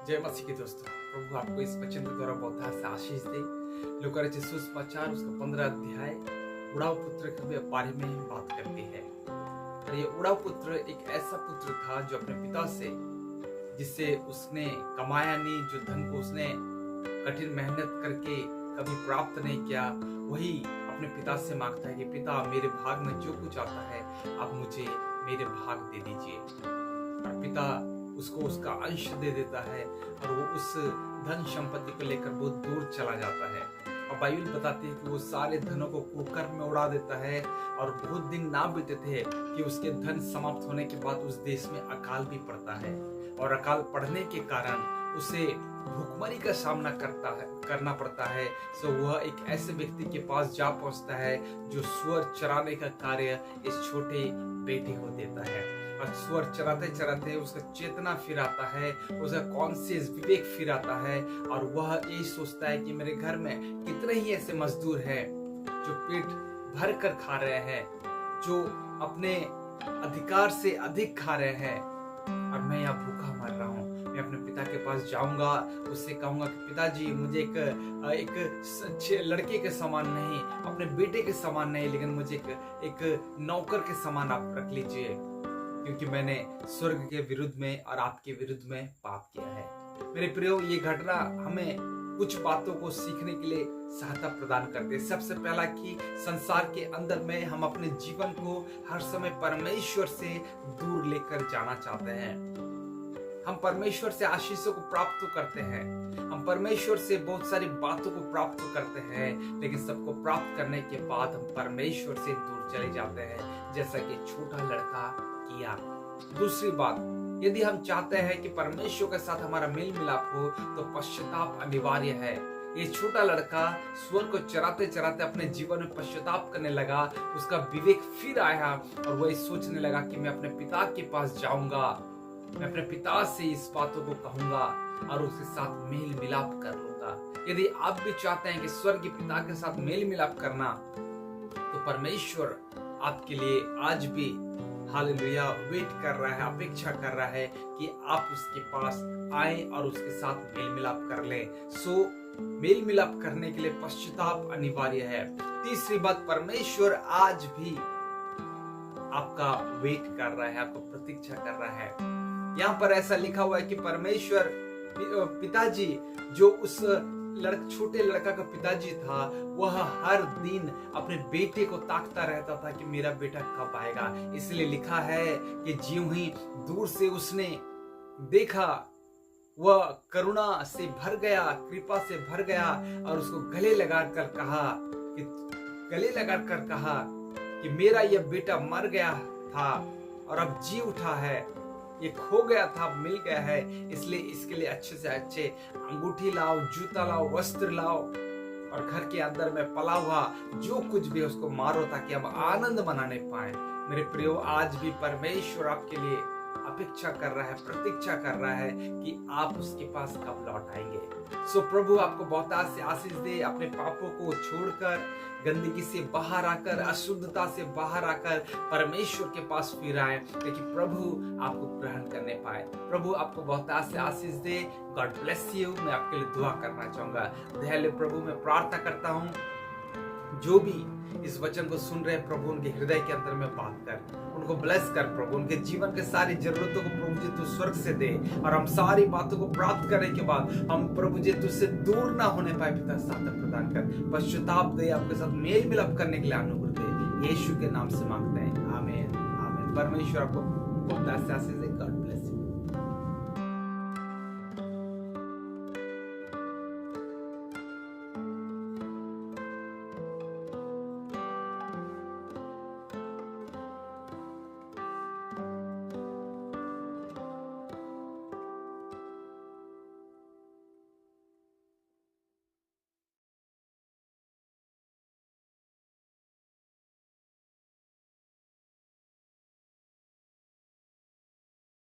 जय मसीह के दोस्तों, प्रभु आपको इस वचन के द्वारा बहुत से आशीष दे। लूका रचित सुसमाचार उसका 15 अध्याय उड़ाव पुत्र के बारे में बात करती है। और ये उड़ाव पुत्र एक ऐसा पुत्र था जो अपने पिता से, जिससे उसने कमाया नहीं, जो धन को उसने कठिन मेहनत करके कभी प्राप्त नहीं किया, वही अपने पिता से मांगता है कि पिता मेरे भाग में जो कुछ आता है आप मुझे मेरे भाग दे दीजिए। और पिता उसको उसका अंश दे देता है और वो उस धन संपत्ति को लेकर बहुत दूर चला जाता है। और बाइबल बताती है कि वो सारे धनों को कुकर्म में उड़ा देता है और बहुत दिन ना बीते थे कि उसके धन समाप्त होने के बाद उस देश में अकाल भी पड़ता है। और अकाल पड़ने के कारण उसे भूखमरी का सामना करना पड़ता है। सो वह एक ऐसे व्यक्ति के पास जा पहुंचता है जो सुअर चराने का कार्य इस छोटे बेटे को देता है। और सुअर चराते चराते उसका चेतना फिर आता है, उसका कॉन्शियस विवेक फिर आता है और वह यही सोचता है कि मेरे घर में कितने ही ऐसे मजदूर हैं जो पेट भर कर खा रहे हैं, जो अपने अधिकार से अधिक खा रहे हैं और मैं यहाँ भूखा मर रहा हूँ। मैं अपने पिता के पास जाऊंगा, उससे कहूंगा कि पिताजी मुझे एक लड़के के समान नहीं, अपने बेटे के समान नहीं, लेकिन मुझे एक नौकर के समान आप रख लीजिए, क्योंकि मैंने स्वर्ग के विरुद्ध में और आपके विरुद्ध में पाप किया है। मेरे प्रियो, ये घटना हमें कुछ बातों को सीखने के लिए सहायता प्रदान करते हैं। सबसे पहला कि संसार के अंदर में हम अपने जीवन को हर समय परमेश्वर से दूर लेकर जाना चाहते हैं। हम परमेश्वर से आशीषों को प्राप्त तो करते हैं, हम परमेश्वर से बहुत सारी बातों को प्राप्त तो करते हैं, लेकिन सबको प्राप्त करने के बाद हम परमेश्वर से दूर चले जाते हैं, जैसा कि छोटा लड़का किया। दूसरी बात, यदि हम चाहते हैं कि परमेश्वर के साथ हमारा मेल मिलाप हो तो पश्चाताप अनिवार्य है। ये छोटा लड़का सुअर को चराते चराते अपने जीवन में पश्चाताप करने लगा। उसका विवेक फिर आया और वह सोचने लगा कि मैं अपने पिता के पास जाऊंगा, मैं अपने पिता से इस बातों को कहूंगा और उसके साथ मेल मिलाप कर लूंगा। यदि आप भी चाहते हैं कि स्वर्गीय पिता के साथ मेल मिलाप करना, तो परमेश्वर आपके लिए आज भी हालेलुया वेट कर रहा है, अपेक्षा कर रहा है कि आप उसके पास आए और उसके साथ मेल मिलाप कर लें। सो मेल मिलाप करने के लिए पश्चाताप अनिवार्य है। तीसरी बात, परमेश्वर आज भी आपका वेट कर रहा है, आपको प्रतीक्षा कर रहा है। यहाँ पर ऐसा लिखा हुआ है कि परमेश्वर पिताजी, जो उस छोटे लड़का का पिताजी था, वह हर दिन अपने बेटे को ताकता रहता था कि मेरा बेटा कब आएगा। इसलिए लिखा है कि ज्यों ही दूर से उसने देखा, वह करुणा से भर गया, कृपा से भर गया और उसको गले लगाकर कहा कि मेरा यह बेटा मर गया था और अब जी उठा है, ये खो गया था मिल गया है, इसलिए इसके लिए अच्छे से अच्छे अंगूठी लाओ, जूता लाओ, वस्त्र लाओ और घर के अंदर में पला हुआ जो कुछ भी उसको मारो ताकि हम आनंद मनाने पाए। मेरे प्रियो, आज भी परमेश्वर आपके लिए अपेक्षा कर रहा है, प्रतीक्षा कर रहा है कि आप उसके पास कब लौट आएंगे। सो प्रभु आपको बहुत से आशीष दे। अपने पापों को छोड़कर, गंदगी से बाहर आकर, अशुद्धता से बाहर आकर परमेश्वर के पास फिर आए, ताकि प्रभु आपको ग्रहण करने पाए। प्रभु आपको बहुत से आशीष दे। God bless you. मैं आपके लिए दुआ करना चाहूंगा। दयालु प्रभु, मैं प्रार्थना करता हूँ जो भी इस वचन को सुन रहे हैं, प्रभु उनके हृदय के अंदर में बात कर, उनको ब्लेस कर प्रभु, उनके जीवन के सारी जरूरतों को प्रभु जी तू स्वर्ग से दे और हम सारी बातों को प्राप्त करने के बाद हम प्रभु जी तुझसे दूर ना होने पाए। पिता साथ प्रदान कर, पश्चाताप दे, आपके साथ मेल मिलाप करने के लिए अनुग्रह दे। यीशु के नाम से मांगते हैं, आमीन आमीन। परमेश्वर आपको बहुत आशीष दे। God bless.